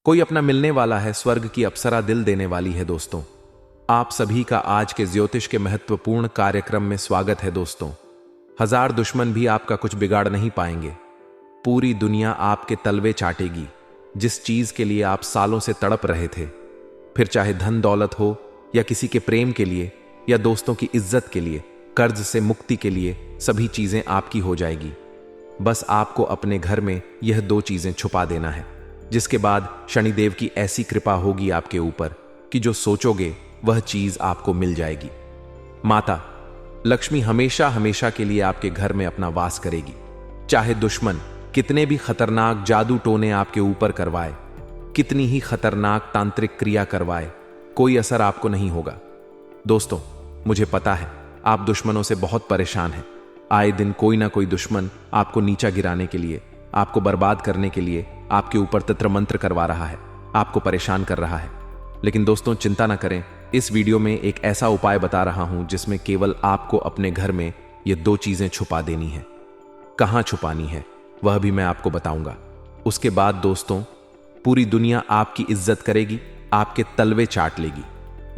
कोई अपना मिलने वाला है, स्वर्ग की अप्सरा दिल देने वाली है। दोस्तों, आप सभी का आज के ज्योतिष के महत्वपूर्ण कार्यक्रम में स्वागत है। दोस्तों, हजार दुश्मन भी आपका कुछ बिगाड़ नहीं पाएंगे। पूरी दुनिया आपके तलवे चाटेगी। जिस चीज के लिए आप सालों से तड़प रहे थे, फिर चाहे धन दौलत हो या किसी के प्रेम के लिए या दोस्तों की इज्जत के लिए, कर्ज से मुक्ति के लिए, सभी चीजें आपकी हो जाएगी। बस आपको अपने घर में यह दो चीजें छुपा देना है, जिसके बाद शनिदेव की ऐसी कृपा होगी आपके ऊपर कि जो सोचोगे वह चीज आपको मिल जाएगी। माता लक्ष्मी हमेशा हमेशा के लिए आपके घर में अपना वास करेगी। चाहे दुश्मन कितने भी खतरनाक जादू टोने आपके ऊपर करवाए, कितनी ही खतरनाक तांत्रिक क्रिया करवाए, कोई असर आपको नहीं होगा। दोस्तों, मुझे पता है आप दुश्मनों से बहुत परेशान हैं। आए दिन कोई ना कोई दुश्मन आपको नीचा गिराने के लिए, आपको बर्बाद करने के लिए आपके ऊपर तंत्र मंत्र करवा रहा है, आपको परेशान कर रहा है। लेकिन दोस्तों, चिंता ना करें। इस वीडियो में एक ऐसा उपाय बता रहा हूं जिसमें केवल आपको अपने घर में ये दो चीजें छुपा देनी है। कहां छुपानी है वह भी मैं आपको बताऊंगा। उसके बाद दोस्तों, पूरी दुनिया आपकी इज्जत करेगी, आपके तलवे चाट लेगी।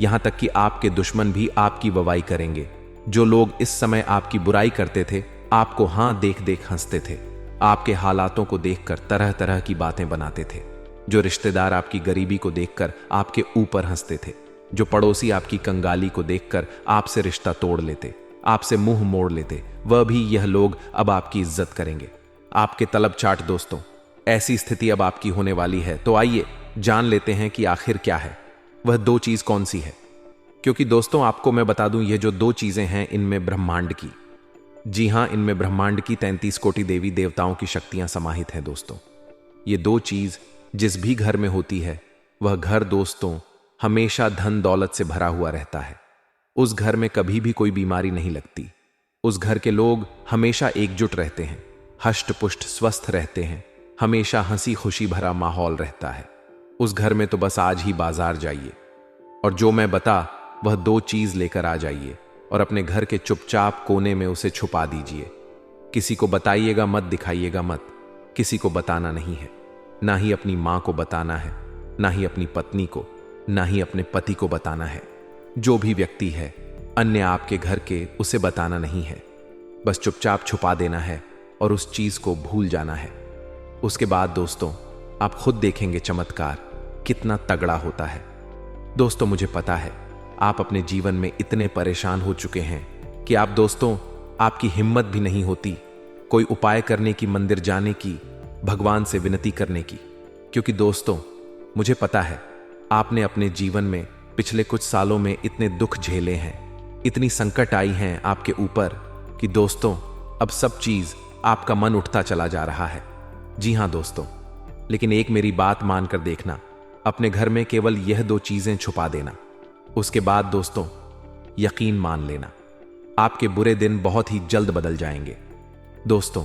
यहां तक कि आपके दुश्मन भी आपकी ववाई करेंगे। जो लोग इस समय आपकी बुराई करते थे, आपको हां देख देख हंसते थे, आपके हालातों को देखकर तरह तरह की बातें बनाते थे, जो रिश्तेदार आपकी गरीबी को देखकर आपके ऊपर हंसते थे, जो पड़ोसी आपकी कंगाली को देखकर आपसे रिश्ता तोड़ लेते, आपसे मुंह मोड़ लेते, वह भी यह लोग अब आपकी इज्जत करेंगे। आपके तलब चाट दोस्तों, ऐसी स्थिति अब आपकी होने वाली है। तो आइए जान लेते हैं कि आखिर क्या है वह दो चीज, कौन सी है। क्योंकि दोस्तों, आपको मैं बता दूं, ये जो दो चीजें हैं इनमें ब्रह्मांड की, जी हां, इनमें ब्रह्मांड की 33 कोटि देवी देवताओं की शक्तियां समाहित हैं। दोस्तों, ये दो चीज जिस भी घर में होती है, वह घर दोस्तों हमेशा धन दौलत से भरा हुआ रहता है। उस घर में कभी भी कोई बीमारी नहीं लगती। उस घर के लोग हमेशा एकजुट रहते हैं, हष्ट पुष्ट स्वस्थ रहते हैं, हमेशा हंसी खुशी भरा माहौल रहता है। उस घर में तो बस आज ही बाजार जाइए और जो मैं बता वह दो चीज लेकर आ जाइए और अपने घर के चुपचाप कोने में उसे छुपा दीजिए। किसी को बताइएगा मत, दिखाइएगा मत। किसी को बताना नहीं है, ना ही अपनी मां को बताना है, ना ही अपनी पत्नी को, ना ही अपने पति को बताना है। जो भी व्यक्ति है अन्य आपके घर के, उसे बताना नहीं है। बस चुपचाप छुपा देना है और उस चीज को भूल जाना है। उसके बाद दोस्तों, आप खुद देखेंगे चमत्कार कितना तगड़ा होता है। दोस्तों, मुझे पता है आप अपने जीवन में इतने परेशान हो चुके हैं कि आप दोस्तों, आपकी हिम्मत भी नहीं होती कोई उपाय करने की, मंदिर जाने की, भगवान से विनती करने की। क्योंकि दोस्तों, मुझे पता है आपने अपने जीवन में पिछले कुछ सालों में इतने दुख झेले हैं, इतनी संकट आई हैं आपके ऊपर कि दोस्तों, अब सब चीज आपका मन उठता चला जा रहा है। जी हां दोस्तों, लेकिन एक मेरी बात मानकर देखना, अपने घर में केवल यह दो चीजें छुपा देना। उसके बाद दोस्तों, यकीन मान लेना, आपके बुरे दिन बहुत ही जल्द बदल जाएंगे। दोस्तों,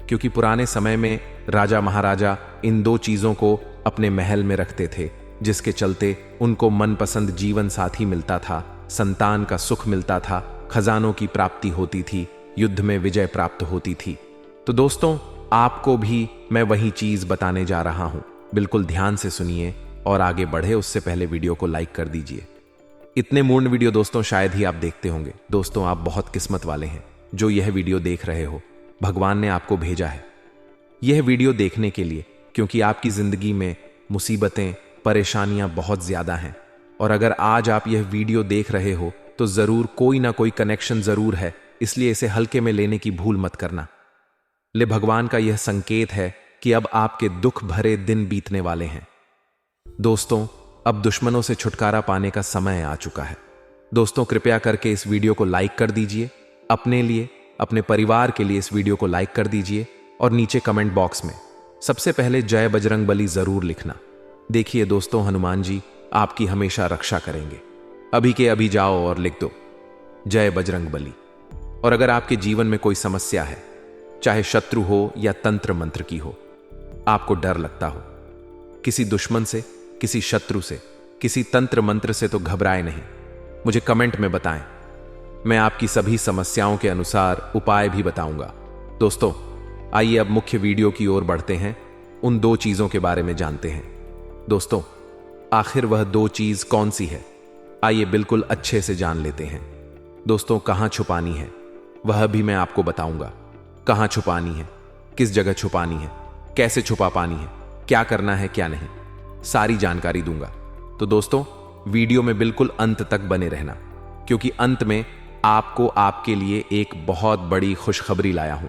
क्योंकि पुराने समय में राजा महाराजा इन दो चीजों को अपने महल में रखते थे, जिसके चलते उनको मनपसंद जीवन साथी मिलता था, संतान का सुख मिलता था, खजानों की प्राप्ति होती थी, युद्ध में विजय प्राप्त होती थी। तो दोस्तों, आपको भी मैं वही चीज बताने जा रहा हूं। बिल्कुल ध्यान से सुनिए और आगे बढ़े उससे पहले वीडियो को लाइक कर दीजिए। इतने मूर्ण वीडियो दोस्तों शायद ही आप देखते होंगे। दोस्तों, आप बहुत किस्मत वाले हैं जो यह वीडियो देख रहे हो। भगवान ने आपको भेजा है यह वीडियो देखने के लिए, क्योंकि आपकी जिंदगी में मुसीबतें, परेशानियां बहुत ज्यादा हैं। और अगर आज आप यह वीडियो देख रहे हो तो जरूर कोई ना कोई कनेक्शन जरूर है, इसलिए इसे हल्के में लेने की भूल मत करना। ले भगवान का यह संकेत है कि अब आपके दुख भरे दिन बीतने वाले हैं। दोस्तों, अब दुश्मनों से छुटकारा पाने का समय आ चुका है। दोस्तों, कृपया करके इस वीडियो को लाइक कर दीजिए। अपने लिए, अपने परिवार के लिए इस वीडियो को लाइक कर दीजिए और नीचे कमेंट बॉक्स में सबसे पहले जय बजरंग बली जरूर लिखना। देखिए दोस्तों, हनुमान जी आपकी हमेशा रक्षा करेंगे। अभी के अभी जाओ और लिख दो जय बजरंग बली। और अगर आपके जीवन में कोई समस्या है, चाहे शत्रु हो या तंत्र मंत्र की हो, आपको डर लगता हो किसी दुश्मन से, किसी शत्रु से, किसी तंत्र मंत्र से, तो घबराए नहीं, मुझे कमेंट में बताएं। मैं आपकी सभी समस्याओं के अनुसार उपाय भी बताऊंगा। दोस्तों, आइए अब मुख्य वीडियो की ओर बढ़ते हैं, उन दो चीजों के बारे में जानते हैं। दोस्तों, आखिर वह दो चीज कौन सी है? आइए बिल्कुल अच्छे से जान लेते हैं। दोस्तों, कहां छुपानी है वह भी मैं आपको बताऊंगा। कहां छुपानी है, किस जगह छुपानी है, कैसे छुपा पानी है, क्या करना है क्या नहीं, सारी जानकारी दूंगा। तो दोस्तों, वीडियो में बिल्कुल अंत तक बने रहना, क्योंकि अंत में आपको आपके लिए एक बहुत बड़ी खुशखबरी लाया हूं।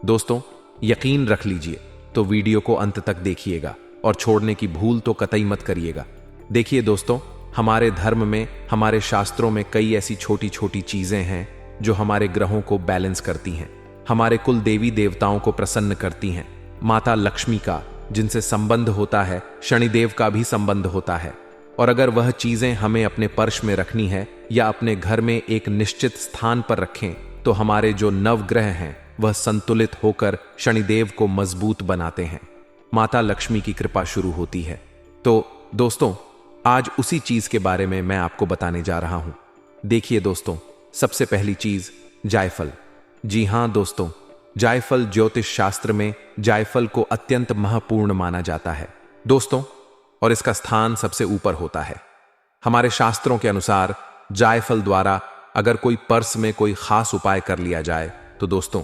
दोस्तों, यकीन रख लीजिए, तो वीडियो को अंत तक देखिएगा और छोड़ने की भूल तो कतई मत करिएगा। देखिए दोस्तों, हमारे धर्म में, हमारे शास्त्रों में कई ऐसी छोटी छोटी चीजें हैं जो हमारे ग्रहों को बैलेंस करती हैं, हमारे कुल देवी देवताओं को प्रसन्न करती हैं। माता लक्ष्मी का जिनसे संबंध होता है, शनिदेव का भी संबंध होता है। और अगर वह चीजें हमें अपने पर्श में रखनी है या अपने घर में एक निश्चित स्थान पर रखें, तो हमारे जो नवग्रह हैं वह संतुलित होकर शनिदेव को मजबूत बनाते हैं। माता लक्ष्मी की कृपा शुरू होती है। तो दोस्तों, आज उसी चीज के बारे में मैं आपको बताने जा रहा हूं। देखिए दोस्तों, सबसे पहली चीज जायफल। जी हां दोस्तों, जायफल ज्योतिष शास्त्र में जायफल को अत्यंत महत्वपूर्ण माना जाता है दोस्तों, और इसका स्थान सबसे ऊपर होता है। हमारे शास्त्रों के अनुसार जायफल द्वारा अगर कोई पर्स में कोई खास उपाय कर लिया जाए, तो दोस्तों,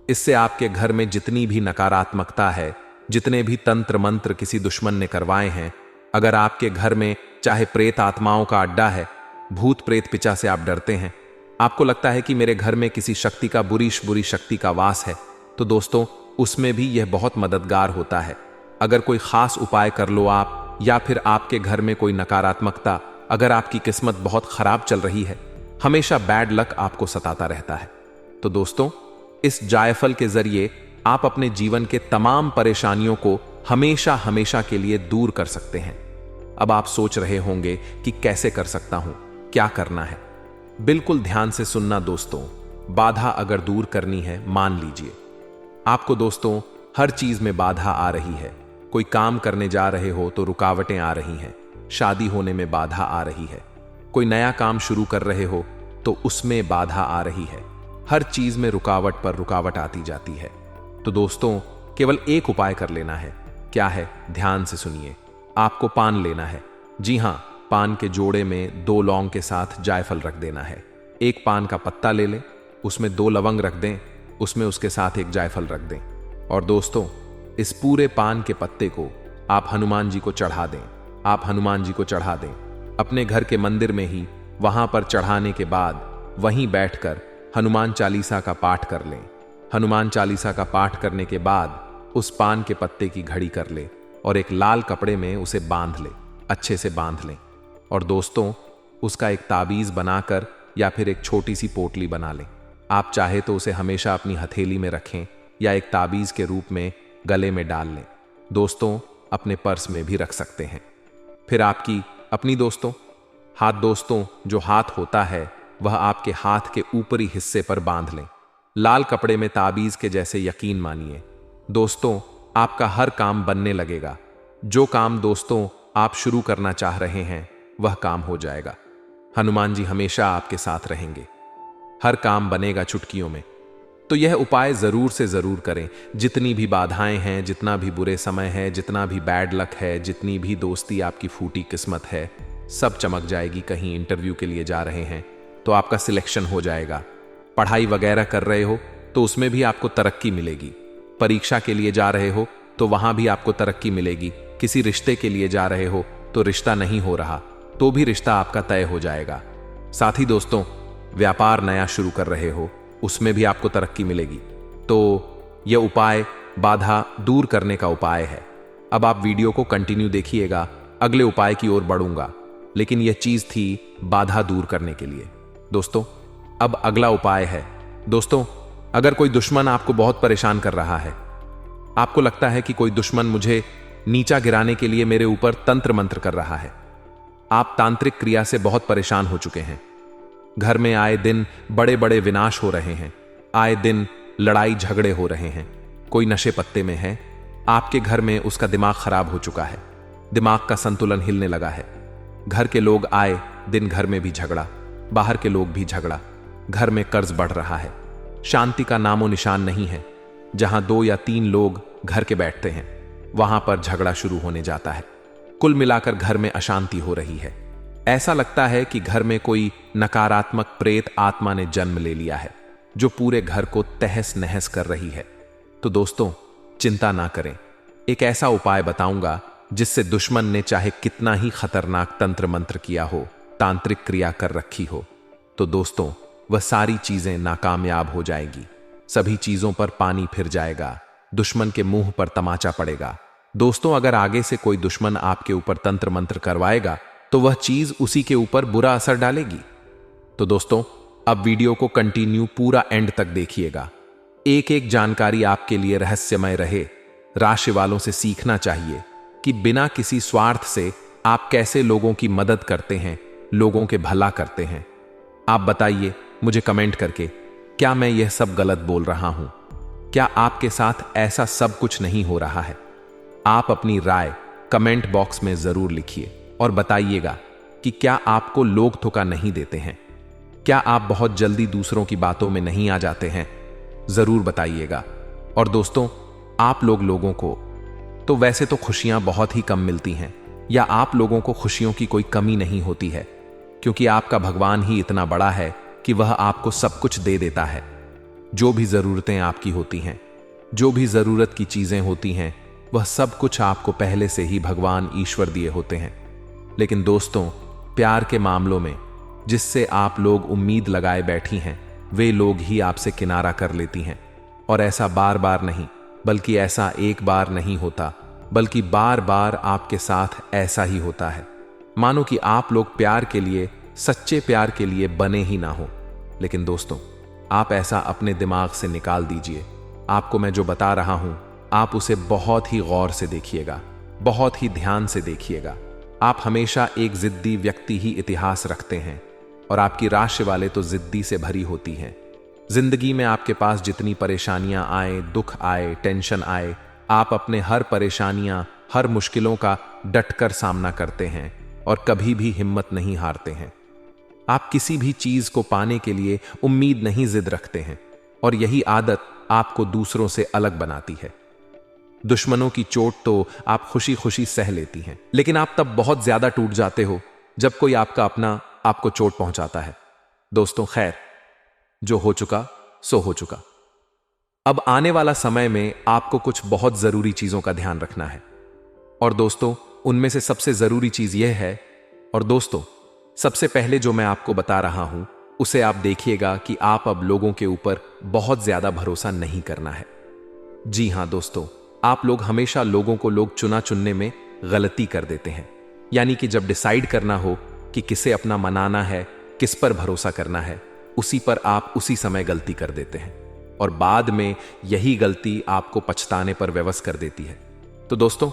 इससे आपके घर में जितनी भी नकारात्मकता है, जितने भी तंत्र मंत्र किसी दुश्मन ने करवाए हैं, अगर आपके घर में चाहे प्रेत आत्माओं का अड्डा है, भूत प्रेत पिचा से आप डरते हैं, आपको लगता है कि मेरे घर में किसी शक्ति का बुरी शक्ति का वास है, तो दोस्तों, उसमें भी यह बहुत मददगार होता है। अगर कोई खास उपाय कर लो आप, या फिर आपके घर में कोई नकारात्मकता, अगर आपकी किस्मत बहुत खराब चल रही है, हमेशा बैड लक आपको सताता रहता है, तो दोस्तों, इस जायफल के जरिए आप अपने जीवन के तमाम परेशानियों को हमेशा हमेशा के लिए दूर कर सकते हैं। अब आप सोच रहे होंगे कि कैसे कर सकता हूं, क्या करना है। बिल्कुल ध्यान से सुनना दोस्तों। बाधा अगर दूर करनी है, मान लीजिए आपको दोस्तों हर चीज में बाधा आ रही है। कोई काम करने जा रहे हो तो रुकावटें आ रही हैं, शादी होने में बाधा आ रही है, कोई नया काम शुरू कर रहे हो तो उसमें बाधा आ रही है। हर चीज में रुकावट पर रुकावट आती जाती है। तो दोस्तों, केवल एक उपाय कर लेना है। क्या है? ध्यान से सुनिए। आपको पान लेना है। जी हां, पान के जोड़े में 2 लौंग के साथ जायफल रख देना है। एक पान का पत्ता ले लें, उसमें 2 लवंग रख दें, उसमें उसके साथ एक जायफल रख दें। और दोस्तों, इस पूरे पान के पत्ते को आप हनुमान जी को चढ़ा दें। आप हनुमान जी को चढ़ा दें अपने घर के मंदिर में ही। वहां पर चढ़ाने के बाद वहीं बैठकर हनुमान चालीसा का पाठ कर लें। हनुमान चालीसा का पाठ करने के बाद उस पान के पत्ते की घड़ी कर ले और एक लाल कपड़े में उसे बांध ले, अच्छे से बांध लें। और दोस्तों, उसका एक ताबीज बनाकर या फिर एक छोटी सी पोटली बना लें। आप चाहे तो उसे हमेशा अपनी हथेली में रखें या एक ताबीज के रूप में गले में डाल लें। दोस्तों, अपने पर्स में भी रख सकते हैं। फिर आपकी अपनी दोस्तों जो हाथ होता है वह आपके हाथ के ऊपरी हिस्से पर बांध लें, लाल कपड़े में ताबीज के जैसे। यकीन मानिए दोस्तों, आपका हर काम बनने लगेगा। जो काम दोस्तों आप शुरू करना चाह रहे हैं वह काम हो जाएगा। हनुमान जी हमेशा आपके साथ रहेंगे। हर काम बनेगा चुटकियों में। तो यह उपाय जरूर से जरूर करें। जितनी भी बाधाएं हैं, जितना भी बुरे समय है, जितना भी बैड लक है, जितनी भी दोस्ती आपकी फूटी किस्मत है, सब चमक जाएगी। कहीं इंटरव्यू के लिए जा रहे हैं तो आपका सिलेक्शन हो जाएगा। पढ़ाई वगैरह कर रहे हो तो उसमें भी आपको तरक्की मिलेगी। परीक्षा के लिए जा रहे हो तो वहां भी आपको तरक्की मिलेगी। किसी रिश्ते के लिए जा रहे हो तो रिश्ता नहीं हो रहा तो भी रिश्ता आपका तय हो जाएगा। साथ ही दोस्तों, व्यापार नया शुरू कर रहे हो उसमें भी आपको तरक्की मिलेगी। तो यह उपाय बाधा दूर करने का उपाय है। अब आप वीडियो को कंटिन्यू देखिएगा, अगले उपाय की ओर बढ़ूंगा, लेकिन यह चीज थी बाधा दूर करने के लिए। दोस्तों, अब अगला उपाय है। दोस्तों, अगर कोई दुश्मन आपको बहुत परेशान कर रहा है, आपको लगता है कि कोई दुश्मन मुझे नीचा गिराने के लिए मेरे ऊपर तंत्र मंत्र कर रहा है, आप तांत्रिक क्रिया से बहुत परेशान हो चुके हैं, घर में आए दिन बड़े बड़े विनाश हो रहे हैं, आए दिन लड़ाई झगड़े हो रहे हैं, कोई नशे पत्ते में है, आपके घर में उसका दिमाग खराब हो चुका है, दिमाग का संतुलन हिलने लगा है, घर के लोग आए दिन घर में भी झगड़ा, बाहर के लोग भी झगड़ा, घर में कर्ज बढ़ रहा है, शांति का नामो निशान नहीं है। जहां 2 या 3 लोग घर के बैठते हैं वहां पर झगड़ा शुरू होने जाता है। कुल मिलाकर घर में अशांति हो रही है। ऐसा लगता है कि घर में कोई नकारात्मक प्रेत आत्मा ने जन्म ले लिया है, जो पूरे घर को तहस नहस कर रही है। तो दोस्तों, चिंता ना करें, एक ऐसा उपाय बताऊंगा जिससे दुश्मन ने चाहे कितना ही खतरनाक तंत्र मंत्र किया हो, तांत्रिक क्रिया कर रखी हो, तो दोस्तों वह सारी चीजें नाकामयाब हो जाएगी। सभी चीजों पर पानी फिर जाएगा, दुश्मन के मुंह पर तमाचा पड़ेगा। दोस्तों, अगर आगे से कोई दुश्मन आपके ऊपर तंत्र मंत्र करवाएगा तो वह चीज उसी के ऊपर बुरा असर डालेगी। तो दोस्तों, अब वीडियो को कंटिन्यू पूरा एंड तक देखिएगा। एक एक जानकारी आपके लिए रहस्यमय रहे। राशि वालों से सीखना चाहिए कि बिना किसी स्वार्थ से आप कैसे लोगों की मदद करते हैं, लोगों के भला करते हैं। आप बताइए मुझे कमेंट करके, क्या मैं यह सब गलत बोल रहा हूं? क्या आपके साथ ऐसा सब कुछ नहीं हो रहा है? आप अपनी राय कमेंट बॉक्स में जरूर लिखिए और बताइएगा कि क्या आपको लोग धोखा नहीं देते हैं? क्या आप बहुत जल्दी दूसरों की बातों में नहीं आ जाते हैं? जरूर बताइएगा। और दोस्तों, आप लोगों को तो वैसे तो खुशियां बहुत ही कम मिलती हैं, या आप लोगों को खुशियों की कोई कमी नहीं होती है, क्योंकि आपका भगवान ही इतना बड़ा है कि वह आपको सब कुछ दे देता है। जो भी जरूरतें आपकी होती हैं, जो भी जरूरत की चीजें होती हैं, वह सब कुछ आपको पहले से ही भगवान ईश्वर दिए होते हैं। लेकिन दोस्तों, प्यार के मामलों में जिससे आप लोग उम्मीद लगाए बैठी हैं, वे लोग ही आपसे किनारा कर लेती हैं। और ऐसा बार बार नहीं, बल्कि ऐसा एक बार नहीं होता, बल्कि बार बार आपके साथ ऐसा ही होता है। मानो कि आप लोग प्यार के लिए, सच्चे प्यार के लिए बने ही ना हो। लेकिन दोस्तों, आप ऐसा अपने दिमाग से निकाल दीजिए। आपको मैं जो बता रहा हूं, आप उसे बहुत ही गौर से देखिएगा, बहुत ही ध्यान से देखिएगा। आप हमेशा एक जिद्दी व्यक्ति ही इतिहास रखते हैं, और आपकी राशि वाले तो जिद्दी से भरी होती हैं। जिंदगी में आपके पास जितनी परेशानियां आए, दुख आए, टेंशन आए, आप अपने हर परेशानियां, हर मुश्किलों का डटकर सामना करते हैं और कभी भी हिम्मत नहीं हारते हैं। आप किसी भी चीज को पाने के लिए उम्मीद नहीं जिद रखते हैं, और यही आदत आपको दूसरों से अलग बनाती है। दुश्मनों की चोट तो आप खुशी खुशी सह लेती हैं, लेकिन आप तब बहुत ज्यादा टूट जाते हो जब कोई आपका अपना आपको चोट पहुंचाता है। दोस्तों, खैर, जो हो चुका सो हो चुका। अब आने वाला समय में आपको कुछ बहुत जरूरी चीजों का ध्यान रखना है, और दोस्तों उनमें से सबसे जरूरी चीज यह है, और दोस्तों सबसे पहले जो मैं आपको बता रहा हूं उसे आप देखिएगा कि आप अब लोगों के ऊपर बहुत ज्यादा भरोसा नहीं करना है। जी हां दोस्तों, आप लोग हमेशा लोगों को लोग चुनने में गलती कर देते हैं। यानी कि जब डिसाइड करना हो कि किसे अपना मनाना है, किस पर भरोसा करना है, उसी पर आप उसी समय गलती कर देते हैं, और बाद में यही गलती आपको पछताने पर विवश कर देती है। तो दोस्तों,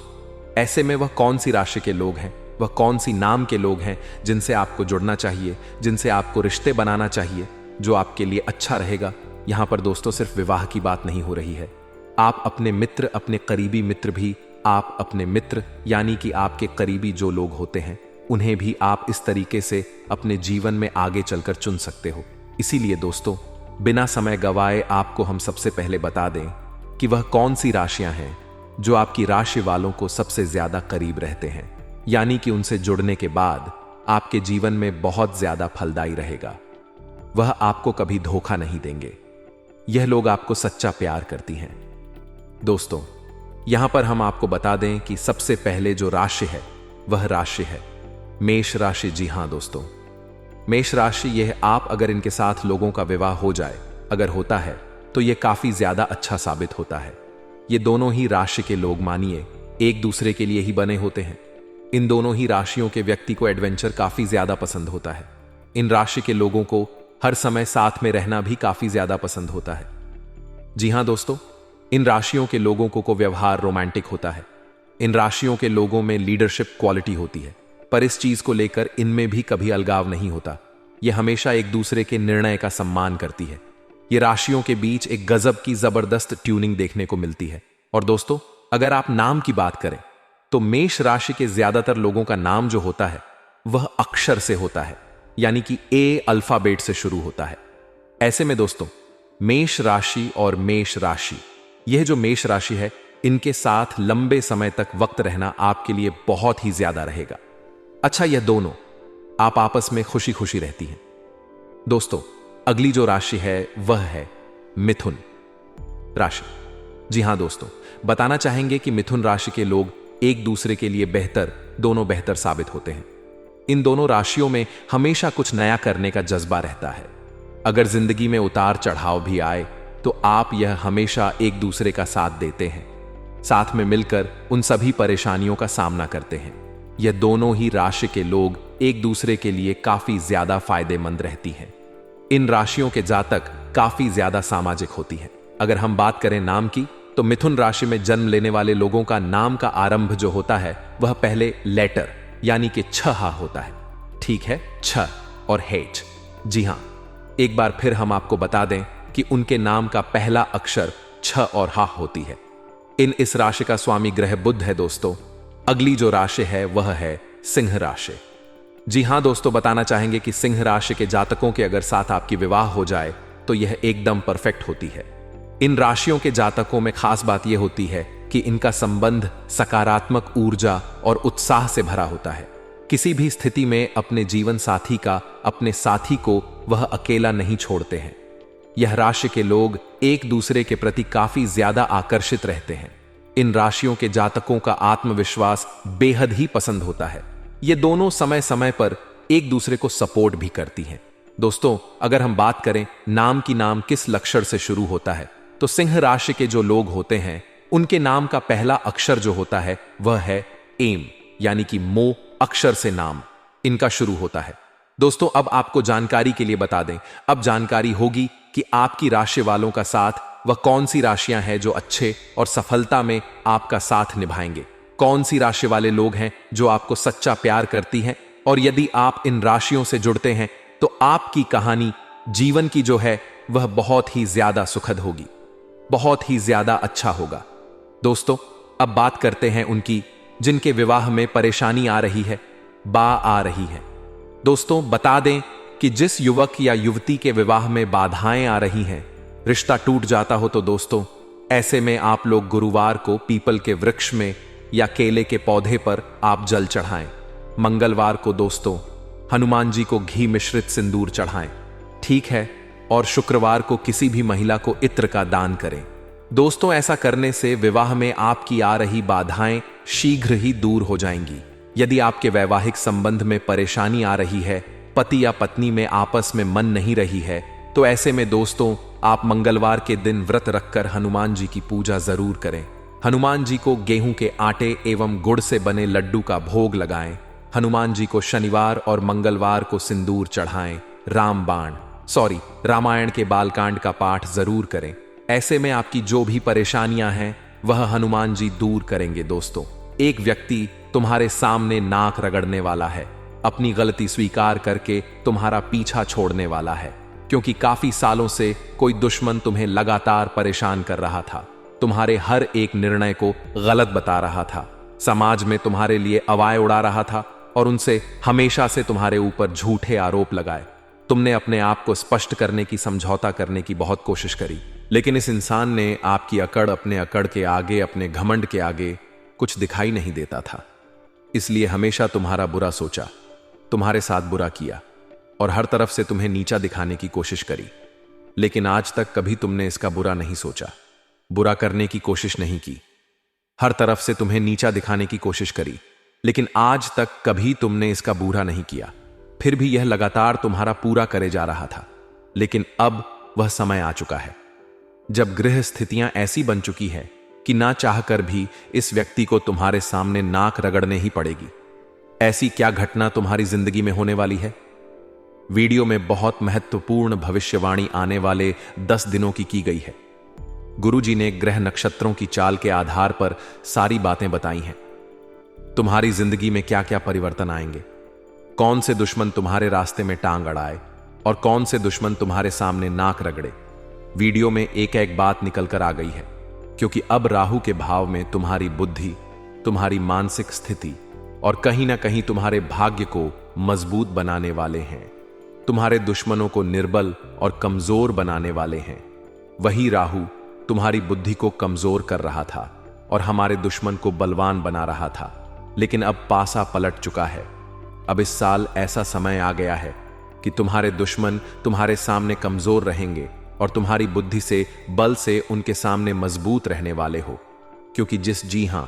ऐसे में वह कौन सी राशि के लोग हैं, वह कौन सी नाम के लोग हैं जिनसे आपको जुड़ना चाहिए, जिनसे आपको रिश्ते बनाना चाहिए, जो आपके लिए अच्छा रहेगा? यहां पर दोस्तों सिर्फ विवाह की बात नहीं हो रही है। आप अपने मित्र, अपने करीबी मित्र भी, आप अपने मित्र यानी कि आपके करीबी जो लोग होते हैं, उन्हें भी आप इस तरीके से अपने जीवन में आगे चलकर चुन सकते हो। इसीलिए दोस्तों, बिना समय गवाए आपको हम सबसे पहले बता दें कि वह कौन सी राशियां हैं जो आपकी राशि वालों को सबसे ज्यादा करीब रहते हैं, यानी कि उनसे जुड़ने के बाद आपके जीवन में बहुत ज्यादा फलदायी रहेगा। वह आपको कभी धोखा नहीं देंगे। यह लोग आपको सच्चा प्यार करती हैं। दोस्तों, यहां पर हम आपको बता दें कि सबसे पहले जो राशि है वह राशि है मेष राशि। जी हां दोस्तों, मेष राशि, यह आप अगर इनके साथ लोगों का विवाह हो जाए, अगर होता है तो यह काफी ज्यादा अच्छा साबित होता है। ये दोनों ही राशि के लोग मानिए एक दूसरे के लिए ही बने होते हैं। इन दोनों ही राशियों के व्यक्ति को एडवेंचर काफी ज्यादा पसंद होता है। इन राशि के लोगों को हर समय साथ में रहना भी काफी ज्यादा पसंद होता है। जी हां दोस्तों, इन राशियों के लोगों को व्यवहार रोमांटिक होता है। इन राशियों के लोगों में लीडरशिप क्वालिटी होती है, पर इस चीज को लेकर इनमें भी कभी अलगाव नहीं होता। यह हमेशा एक दूसरे के निर्णय का सम्मान करती है। ये राशियों के बीच एक गजब की जबरदस्त ट्यूनिंग देखने को मिलती है। और दोस्तों, अगर आप नाम की बात करें तो मेष राशि के ज्यादातर लोगों का नाम जो होता है वह अक्षर से होता है, यानी कि ए अल्फाबेट से शुरू होता है। ऐसे में दोस्तों, मेष राशि और मेष राशि, यह जो मेष राशि है इनके साथ लंबे समय तक वक्त रहना आपके लिए बहुत ही ज्यादा रहेगा। अच्छा, यह दोनों आप आपस में खुशी खुशी रहती हैं। दोस्तों, अगली जो राशि है वह है मिथुन राशि। जी हां दोस्तों, बताना चाहेंगे कि मिथुन राशि के लोग एक दूसरे के लिए दोनों बेहतर साबित होते हैं। इन दोनों राशियों में हमेशा कुछ नया करने का जज्बा रहता है। अगर जिंदगी में उतार चढ़ाव भी आए तो आप यह हमेशा एक दूसरे का साथ देते हैं, साथ में मिलकर उन सभी परेशानियों का सामना करते हैं। यह दोनों ही राशि के लोग एक दूसरे के लिए काफी ज्यादा फायदेमंद रहती हैं। इन राशियों के जातक काफी ज्यादा सामाजिक होती हैं। अगर हम बात करें नाम की, तो मिथुन राशि में जन्म लेने वाले लोगों का नाम का आरंभ जो होता है वह पहले लेटर यानी कि छ हा होता है। ठीक है, छ और हेच। जी हां, एक बार फिर हम आपको बता दें कि उनके नाम का पहला अक्षर छ और हा होती है। इस राशि का स्वामी ग्रह बुध है दोस्तों। अगली जो राशि है वह है सिंह राशि। जी हां दोस्तों, बताना चाहेंगे कि सिंह राशि के जातकों के अगर साथ आपकी विवाह हो जाए तो यह एकदम परफेक्ट होती है। इन राशियों के जातकों में खास बात यह होती है कि इनका संबंध सकारात्मक ऊर्जा और उत्साह से भरा होता है। किसी भी स्थिति में अपने जीवन साथी का, अपने साथी को वह अकेला नहीं छोड़ते हैं। यह राशि के लोग एक दूसरे के प्रति काफी ज्यादा आकर्षित रहते हैं। इन राशियों के जातकों का आत्मविश्वास बेहद ही पसंद होता है। ये दोनों समय समय पर एक दूसरे को सपोर्ट भी करती हैं। दोस्तों, अगर हम बात करें नाम किस लक्षण से शुरू होता है, तो सिंह राशि के जो लोग होते हैं उनके नाम का पहला अक्षर जो होता है वह है एम यानी कि मो अक्षर से नाम इनका शुरू होता है। दोस्तों, अब आपको जानकारी के लिए बता दें, अब जानकारी होगी कि आपकी राशि वालों का साथ वह कौन सी राशियां हैं जो अच्छे और सफलता में आपका साथ निभाएंगे, कौन सी राशि वाले लोग हैं जो आपको सच्चा प्यार करती हैं। और यदि आप इन राशियों से जुड़ते हैं तो आपकी कहानी जीवन की जो है वह बहुत ही ज्यादा सुखद होगी, बहुत ही ज्यादा अच्छा होगा। दोस्तों, अब बात करते हैं उनकी जिनके विवाह में परेशानी आ रही है, आ रही है। दोस्तों, बता दें कि जिस युवक या युवती के विवाह में बाधाएं आ रही हैं, रिश्ता टूट जाता हो, तो दोस्तों ऐसे में आप लोग गुरुवार को पीपल के वृक्ष में या केले के पौधे पर आप जल चढ़ाएं। मंगलवार को दोस्तों हनुमान जी को घी मिश्रित सिंदूर चढ़ाएं। ठीक है, और शुक्रवार को किसी भी महिला को इत्र का दान करें। दोस्तों, ऐसा करने से विवाह में आपकी आ रही बाधाएं शीघ्र ही दूर हो जाएंगी। यदि आपके वैवाहिक संबंध में परेशानी आ रही है, पति या पत्नी में आपस में मन नहीं रही है, तो ऐसे में दोस्तों आप मंगलवार के दिन व्रत रखकर हनुमान जी की पूजा जरूर करें। हनुमान जी को गेहूं के आटे एवं गुड़ से बने लड्डू का भोग लगाएं। हनुमान जी को शनिवार और मंगलवार को सिंदूर चढ़ाएं। रामायण के बालकांड का पाठ जरूर करें। ऐसे में आपकी जो भी परेशानियां हैं वह हनुमान जी दूर करेंगे। दोस्तों, एक व्यक्ति तुम्हारे सामने नाक रगड़ने वाला है, अपनी गलती स्वीकार करके तुम्हारा पीछा छोड़ने वाला है, क्योंकि काफी सालों से कोई दुश्मन तुम्हें लगातार परेशान कर रहा था, तुम्हारे हर एक निर्णय को गलत बता रहा था, समाज में तुम्हारे लिए अवाय उड़ा रहा था और उनसे हमेशा से तुम्हारे ऊपर झूठे आरोप लगाए। तुमने अपने आप को स्पष्ट करने की, समझौता करने की बहुत कोशिश करी, लेकिन इस इंसान ने आपकी अपने अकड़ के आगे, अपने घमंड के आगे कुछ दिखाई नहीं देता था। इसलिए हमेशा तुम्हारा बुरा सोचा, तुम्हारे साथ बुरा किया और हर तरफ से तुम्हें नीचा दिखाने की कोशिश करी। लेकिन आज तक कभी तुमने इसका बुरा नहीं सोचा, बुरा करने की कोशिश नहीं की। हर तरफ से तुम्हें नीचा दिखाने की कोशिश करी, लेकिन आज तक कभी तुमने इसका बुरा नहीं किया। फिर भी यह लगातार तुम्हारा पूरा करे जा रहा था। लेकिन अब वह समय आ चुका है जब गृह स्थितियां ऐसी बन चुकी है कि ना चाहकर भी इस व्यक्ति को तुम्हारे सामने नाक रगड़ने ही पड़ेगी। ऐसी क्या घटना तुम्हारी जिंदगी में होने वाली है? वीडियो में बहुत महत्वपूर्ण भविष्यवाणी आने वाले 10 दिनों की गई है। गुरुजी ने ग्रह नक्षत्रों की चाल के आधार पर सारी बातें बताई हैं। तुम्हारी जिंदगी में क्या क्या परिवर्तन आएंगे, कौन से दुश्मन तुम्हारे रास्ते में टांग अड़ाए और कौन से दुश्मन तुम्हारे सामने नाक रगड़े। वीडियो में एक एक बात निकल कर आ गई है, क्योंकि अब राहु के भाव में तुम्हारी बुद्धि, तुम्हारी मानसिक स्थिति और कहीं ना कहीं तुम्हारे भाग्य को मजबूत बनाने वाले हैं। तुम्हारे दुश्मनों को निर्बल और कमजोर बनाने वाले हैं। वही राहु तुम्हारी बुद्धि को कमजोर कर रहा था और हमारे दुश्मन को बलवान बना रहा था, लेकिन अब पासा पलट चुका है। अब इस साल ऐसा समय आ गया है कि तुम्हारे दुश्मन तुम्हारे सामने कमजोर रहेंगे और तुम्हारी बुद्धि से, बल से उनके सामने मजबूत रहने वाले हो। क्योंकि जी हां,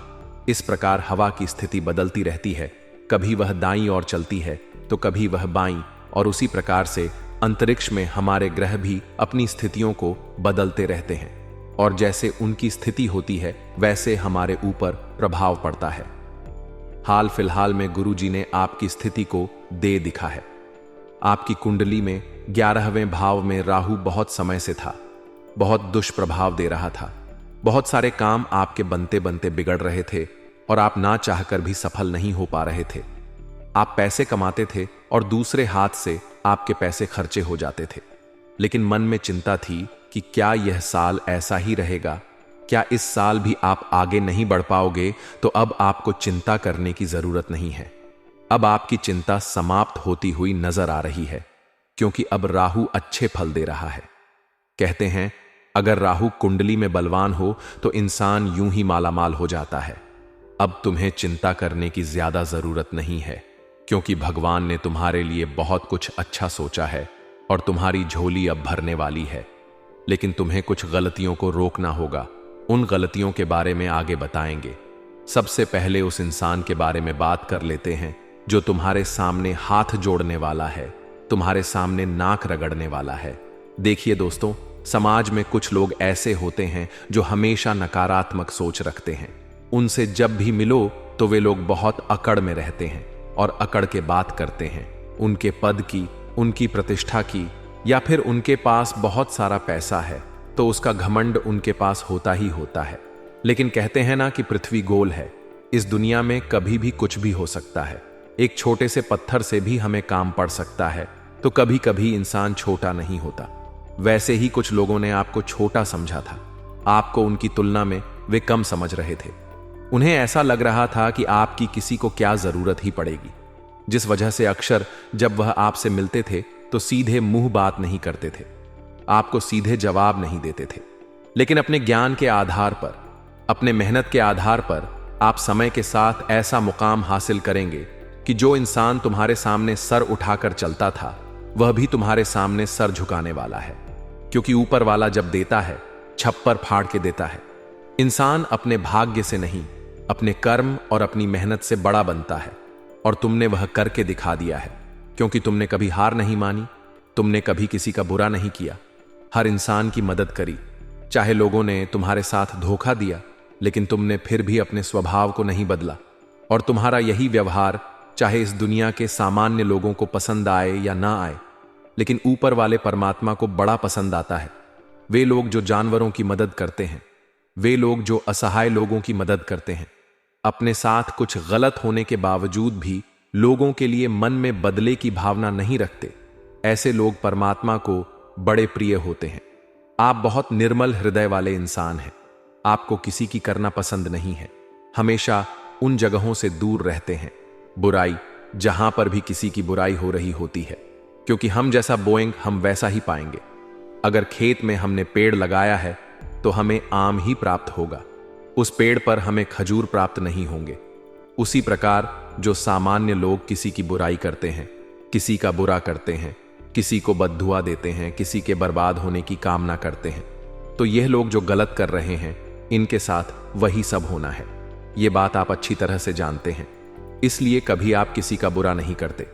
इस प्रकार हवा की स्थिति बदलती रहती है, कभी वह दाईं ओर चलती है तो कभी वह बाईं, और उसी प्रकार से अंतरिक्ष में हमारे ग्रह भी अपनी स्थितियों को बदलते रहते हैं, और जैसे उनकी स्थिति होती है वैसे हमारे ऊपर प्रभाव पड़ता है। हाल फिलहाल में गुरुजी ने आपकी स्थिति को दे दिखा है। आपकी कुंडली में 11वें भाव में राहु बहुत समय से था, बहुत दुष्प्रभाव दे रहा था। बहुत सारे काम आपके बनते बनते बिगड़ रहे थे और आप ना चाहकर भी सफल नहीं हो पा रहे थे। आप पैसे कमाते थे और दूसरे हाथ से आपके पैसे खर्चे हो जाते थे, लेकिन मन में चिंता थी कि क्या यह साल ऐसा ही रहेगा, क्या इस साल भी आप आगे नहीं बढ़ पाओगे। तो अब आपको चिंता करने की जरूरत नहीं है। अब आपकी चिंता समाप्त होती हुई नजर आ रही है, क्योंकि अब राहु अच्छे फल दे रहा है। कहते हैं अगर राहु कुंडली में बलवान हो तो इंसान यूं ही मालामाल हो जाता है। अब तुम्हें चिंता करने की ज्यादा जरूरत नहीं है, क्योंकि भगवान ने तुम्हारे लिए बहुत कुछ अच्छा सोचा है और तुम्हारी झोली अब भरने वाली है। लेकिन तुम्हें कुछ गलतियों को रोकना होगा। उन गलतियों के बारे में आगे बताएंगे। सबसे पहले उस इंसान के बारे में बात कर लेते हैं जो तुम्हारे सामने हाथ जोड़ने वाला है, तुम्हारे सामने नाक रगड़ने वाला है। देखिए दोस्तों, समाज में कुछ लोग ऐसे होते हैं जो हमेशा नकारात्मक सोच रखते हैं। उनसे जब भी मिलो तो वे लोग बहुत अकड़ में रहते हैं और अकड़ के बात करते हैं, उनके पद की, उनकी प्रतिष्ठा की, या फिर उनके पास बहुत सारा पैसा है तो उसका घमंड उनके पास होता ही होता है। लेकिन कहते हैं ना कि पृथ्वी गोल है, इस दुनिया में कभी भी कुछ भी हो सकता है। एक छोटे से पत्थर से भी हमें काम पड़ सकता है, तो कभी कभी इंसान छोटा नहीं होता। वैसे ही कुछ लोगों ने आपको छोटा समझा था, आपको उनकी तुलना में वे कम समझ रहे थे। उन्हें ऐसा लग रहा था कि आपकी किसी को क्या जरूरत ही पड़ेगी, जिस वजह से अक्सर जब वह आपसे मिलते थे तो सीधे मुंह बात नहीं करते थे, आपको सीधे जवाब नहीं देते थे। लेकिन अपने ज्ञान के आधार पर, अपने मेहनत के आधार पर आप समय के साथ ऐसा मुकाम हासिल करेंगे कि जो इंसान तुम्हारे सामने सर उठाकर चलता था वह भी तुम्हारे सामने सर झुकाने वाला है। क्योंकि ऊपर वाला जब देता है छप्पर फाड़ के देता है। इंसान अपने भाग्य से नहीं, अपने कर्म और अपनी मेहनत से बड़ा बनता है, और तुमने वह करके दिखा दिया है। क्योंकि तुमने कभी हार नहीं मानी, तुमने कभी किसी का बुरा नहीं किया, हर इंसान की मदद करी। चाहे लोगों ने तुम्हारे साथ धोखा दिया, लेकिन तुमने फिर भी अपने स्वभाव को नहीं बदला, और तुम्हारा यही व्यवहार चाहे इस दुनिया के सामान्य लोगों को पसंद आए या ना आए, लेकिन ऊपर वाले परमात्मा को बड़ा पसंद आता है। वे लोग जो जानवरों की मदद करते हैं, वे लोग जो असहाय लोगों की मदद करते हैं, अपने साथ कुछ गलत होने के बावजूद भी लोगों के लिए मन में बदले की भावना नहीं रखते, ऐसे लोग परमात्मा को बड़े प्रिय होते हैं। आप बहुत निर्मल हृदय वाले इंसान हैं। आपको किसी की करना पसंद नहीं है, हमेशा उन जगहों से दूर रहते हैं, बुराई जहां पर भी किसी की बुराई हो रही होती है। क्योंकि हम जैसा बोएंगे हम वैसा ही पाएंगे। अगर खेत में हमने पेड़ लगाया है तो हमें आम ही प्राप्त होगा, उस पेड़ पर हमें खजूर प्राप्त नहीं होंगे। उसी प्रकार जो सामान्य लोग किसी की बुराई करते हैं, किसी का बुरा करते हैं, किसी को बद्दुआ देते हैं, किसी के बर्बाद होने की कामना करते हैं, तो यह लोग जो गलत कर रहे हैं इनके साथ वही सब होना है। ये बात आप अच्छी तरह से जानते हैं, इसलिए कभी आप किसी का बुरा नहीं करते।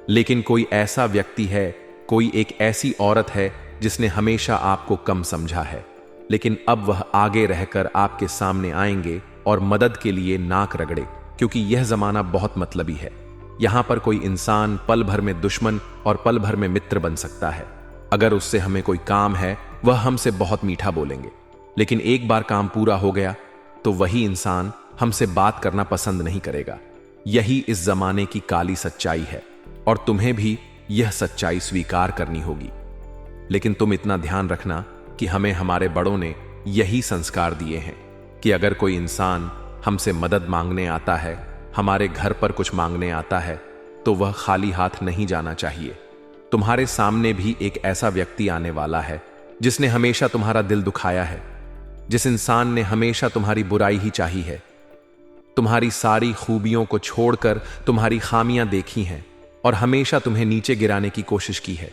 लेकिन कोई ऐसा व्यक्ति है, कोई एक ऐसी औरत है जिसने हमेशा आपको कम समझा है, लेकिन अब वह आगे रहकर आपके सामने आएंगे और मदद के लिए नाक रगड़े। क्योंकि यह जमाना बहुत मतलबी है। यहां पर कोई इंसान पल भर में दुश्मन और पल भर में मित्र बन सकता है। अगर उससे हमें कोई काम है वह हमसे बहुत मीठा बोलेंगे, लेकिन एक बार काम पूरा हो गया तो वही इंसान हमसे बात करना पसंद नहीं करेगा। यही इस जमाने की काली सच्चाई है, और तुम्हें भी यह सच्चाई स्वीकार करनी होगी। लेकिन तुम इतना ध्यान रखना कि हमें हमारे बड़ों ने यही संस्कार दिए हैं कि अगर कोई इंसान हमसे मदद मांगने आता है, हमारे घर पर कुछ मांगने आता है, तो वह खाली हाथ नहीं जाना चाहिए। तुम्हारे सामने भी एक ऐसा व्यक्ति आने वाला है जिसने हमेशा तुम्हारा दिल दुखाया है, जिस इंसान ने हमेशा तुम्हारी बुराई ही चाही है, तुम्हारी सारी खूबियों को छोड़कर तुम्हारी खामियां देखी हैं और हमेशा तुम्हें नीचे गिराने की कोशिश की है,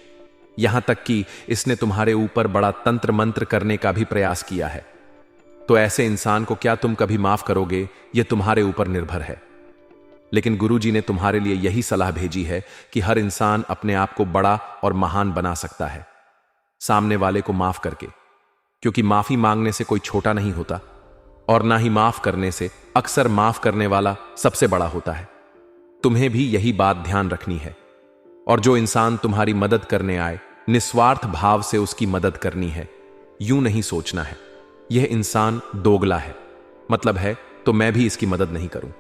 यहां तक कि इसने तुम्हारे ऊपर बड़ा तंत्र मंत्र करने का भी प्रयास किया है। तो ऐसे इंसान को क्या तुम कभी माफ करोगे, यह तुम्हारे ऊपर निर्भर है। लेकिन गुरुजी ने तुम्हारे लिए यही सलाह भेजी है कि हर इंसान अपने आप को बड़ा और महान बना सकता है सामने वाले को माफ करके, क्योंकि माफी मांगने से कोई छोटा नहीं होता और ना ही माफ करने से अक्सर माफ करने वाला सबसे बड़ा होता है। तुम्हें भी यही बात ध्यान रखनी है। और जो इंसान तुम्हारी मदद करने आए, निस्वार्थ भाव से उसकी मदद करनी है। यूं नहीं सोचना है यह इंसान दोगला है, मतलब है तो मैं भी इसकी मदद नहीं करूं।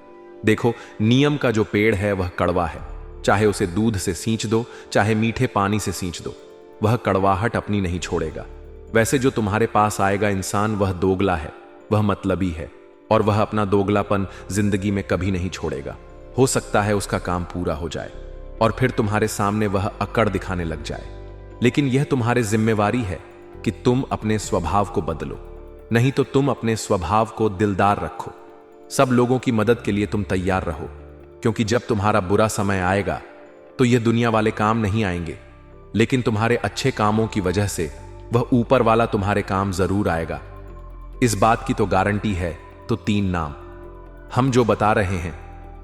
देखो, नियम का जो पेड़ है वह कड़वा है, चाहे उसे दूध से सींच दो, चाहे मीठे पानी से सींच दो, वह कड़वाहट अपनी नहीं छोड़ेगा। वैसे जो तुम्हारे पास आएगा इंसान, वह दोगला है, वह मतलबी है और वह अपना दोगलापन जिंदगी में कभी नहीं छोड़ेगा। हो सकता है उसका काम पूरा हो जाए और फिर तुम्हारे सामने वह अकड़ दिखाने लग जाए, लेकिन यह तुम्हारी जिम्मेवारी है कि तुम अपने स्वभाव को बदलो, नहीं तो तुम अपने स्वभाव को दिलदार रखो। सब लोगों की मदद के लिए तुम तैयार रहो, क्योंकि जब तुम्हारा बुरा समय आएगा तो यह दुनिया वाले काम नहीं आएंगे, लेकिन तुम्हारे अच्छे कामों की वजह से वह ऊपर वाला तुम्हारे काम जरूर आएगा। इस बात की तो गारंटी है। तो 3 नाम हम जो बता रहे हैं,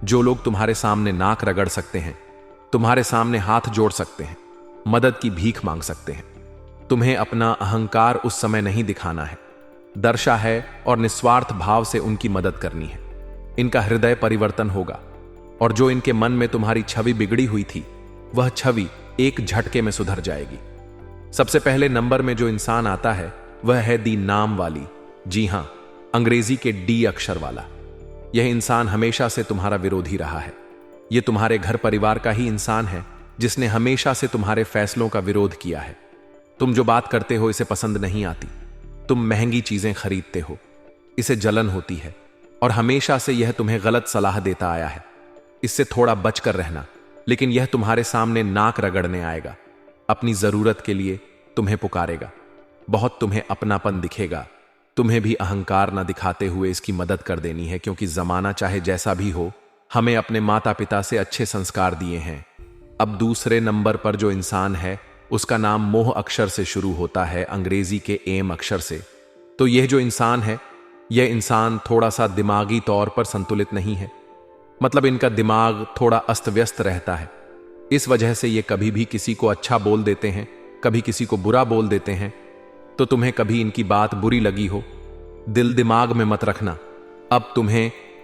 जो लोग तुम्हारे सामने नाक रगड़ सकते हैं, तुम्हारे सामने हाथ जोड़ सकते हैं, मदद की भीख मांग सकते हैं, तुम्हें अपना अहंकार उस समय नहीं दिखाना है, दर्शा है और निस्वार्थ भाव से उनकी मदद करनी है। इनका हृदय परिवर्तन होगा और जो इनके मन में तुम्हारी छवि बिगड़ी हुई थी, वह छवि एक झटके में सुधर जाएगी। सबसे पहले नंबर में जो इंसान आता है वह है दी नाम वाली, जी हां, अंग्रेजी के डी अक्षर वाला। यह इंसान हमेशा से तुम्हारा विरोधी रहा है। यह तुम्हारे घर परिवार का ही इंसान है जिसने हमेशा से तुम्हारे फैसलों का विरोध किया है। तुम जो बात करते हो इसे पसंद नहीं आती, तुम महंगी चीजें खरीदते हो, इसे जलन होती है और हमेशा से यह तुम्हें गलत सलाह देता आया है। इससे थोड़ा बचकर रहना, लेकिन यह तुम्हारे सामने नाक रगड़ने आएगा, अपनी जरूरत के लिए तुम्हें पुकारेगा, बहुत तुम्हें अपनापन दिखेगा। तुम्हें भी अहंकार न दिखाते हुए इसकी मदद कर देनी है, क्योंकि जमाना चाहे जैसा भी हो, हमें अपने माता पिता से अच्छे संस्कार दिए हैं। अब दूसरे नंबर पर जो इंसान है उसका नाम मोह अक्षर से शुरू होता है, अंग्रेजी के एम अक्षर से। तो यह जो इंसान है, यह इंसान थोड़ा सा दिमागी तौर पर संतुलित नहीं है, मतलब इनका दिमाग थोड़ा अस्त व्यस्त रहता है। इस वजह से ये कभी भी किसी को अच्छा बोल देते हैं, कभी किसी को बुरा बोल देते हैं। तो तुम्हें कभी इनकी बात बुरी लगी हो, दिल दिमाग में मत रखना। अब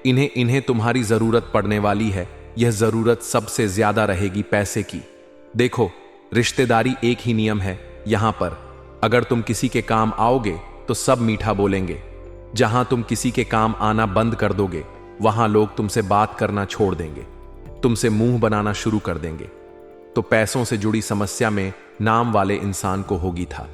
इन्हें तुम्हारी जरूरत पड़ने वाली है। यह जरूरत सबसे ज्यादा रहेगी पैसे की। देखो, रिश्तेदारी एक ही नियम है यहां पर। अगर तुम किसी के काम आओगे तो सब मीठा बोलेंगे। जहां तुम किसी के काम आना बंद कर दोगे, वहां लोग तुमसे बात करना छोड़ देंगे, तुमसे मुंह बनाना शुरू कर देंगे। तो पैसों से जुड़ी समस्या में नाम वाले इंसान को होगी था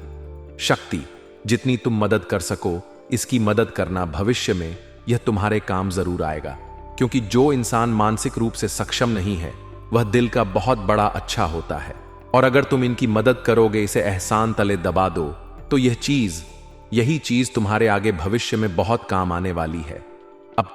शक्ति। जितनी तुम मदद कर सको, इसकी मदद करना। भविष्य में यह तुम्हारे काम जरूर आएगा, क्योंकि जो इंसान मानसिक रूप से सक्षम नहीं है, वह दिल का बहुत बड़ा अच्छा होता है। और अगर तुम इनकी मदद करोगे, इसे एहसान तले दबा दो, तो यही चीज तुम्हारे आगे भविष्य में बहुत काम आने वाली है। अब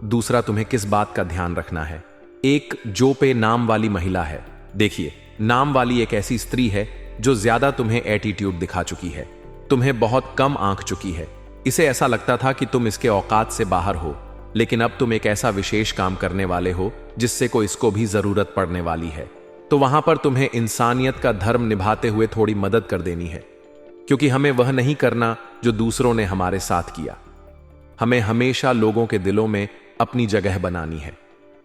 दूसरा तुम्हें किस बात का ध्यान रखना है। एक जो पे नाम वाली महिला है। देखिए, नाम वाली एक ऐसी स्त्री है जो ज्यादा तुम्हें एटीट्यूड दिखा चुकी है, तुम्हें बहुत कम आंक चुकी है। इसे ऐसा लगता था कि तुम इसके औकात से बाहर हो, लेकिन अब तुम एक ऐसा विशेष काम करने वाले हो जिससे को इसको भी जरूरत पड़ने वाली है। तो वहां पर तुम्हें इंसानियत का धर्म निभाते हुए थोड़ी मदद कर देनी है, क्योंकि हमें वह नहीं करना जो दूसरों ने हमारे साथ किया। हमें हमेशा लोगों के दिलों में अपनी जगह बनानी है,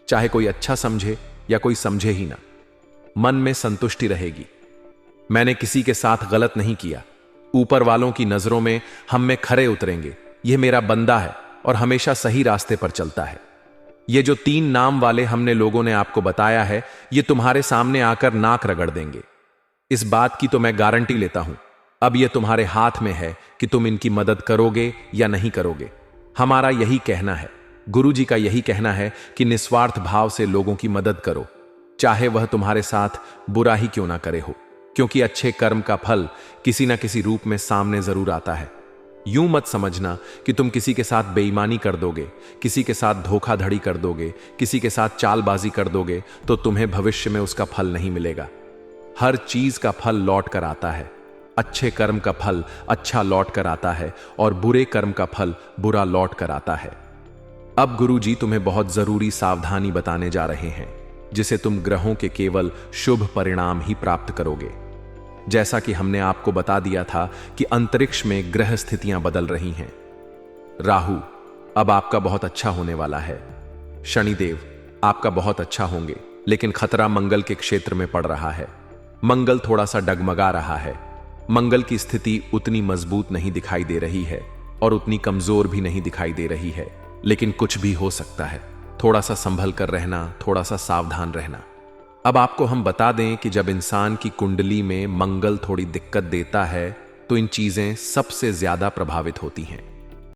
चाहे कोई अच्छा समझे या कोई समझे ही ना। मन में संतुष्टि रहेगी, मैंने किसी के साथ गलत नहीं किया। ऊपर वालों की नजरों में हम में खरे उतरेंगे, यह मेरा बंदा है और हमेशा सही रास्ते पर चलता है। ये जो 3 नाम वाले हमने लोगों ने आपको बताया है, ये तुम्हारे सामने आकर नाक रगड़ देंगे। इस बात की तो मैं गारंटी लेता हूं। अब यह तुम्हारे हाथ में है कि तुम इनकी मदद करोगे या नहीं करोगे। हमारा यही कहना है, गुरुजी का यही कहना है कि निस्वार्थ भाव से लोगों की मदद करो, चाहे वह तुम्हारे साथ बुरा ही क्यों ना करे हो, क्योंकि अच्छे कर्म का फल किसी ना किसी रूप में सामने जरूर आता है। यूं मत समझना कि तुम किसी के साथ बेईमानी कर दोगे, किसी के साथ धोखाधड़ी कर दोगे, किसी के साथ चालबाजी कर दोगे तो तुम्हें भविष्य में उसका फल नहीं मिलेगा। हर चीज का फल लौट कर आता है। अच्छे कर्म का फल अच्छा लौट कर आता है और बुरे कर्म का फल बुरा लौट कर आता है। अब गुरुजी तुम्हें बहुत जरूरी सावधानी बताने जा रहे हैं, जिसे तुम ग्रहों के केवल शुभ परिणाम ही प्राप्त करोगे। जैसा कि हमने आपको बता दिया था कि अंतरिक्ष में ग्रह स्थितियां बदल रही हैं। राहु अब आपका बहुत अच्छा होने वाला है। शनिदेव आपका बहुत अच्छा होंगे, लेकिन खतरा मंगल के क्षेत्र में पड़ रहा है। मंगल थोड़ा सा डगमगा रहा है। मंगल की स्थिति उतनी मजबूत नहीं दिखाई दे रही है और उतनी कमजोर भी नहीं दिखाई दे रही है, लेकिन कुछ भी हो सकता है। थोड़ा सा संभल कर रहना, थोड़ा सा सावधान रहना। अब आपको हम बता दें कि जब इंसान की कुंडली में मंगल थोड़ी दिक्कत देता है तो इन चीजें सबसे ज्यादा प्रभावित होती हैं।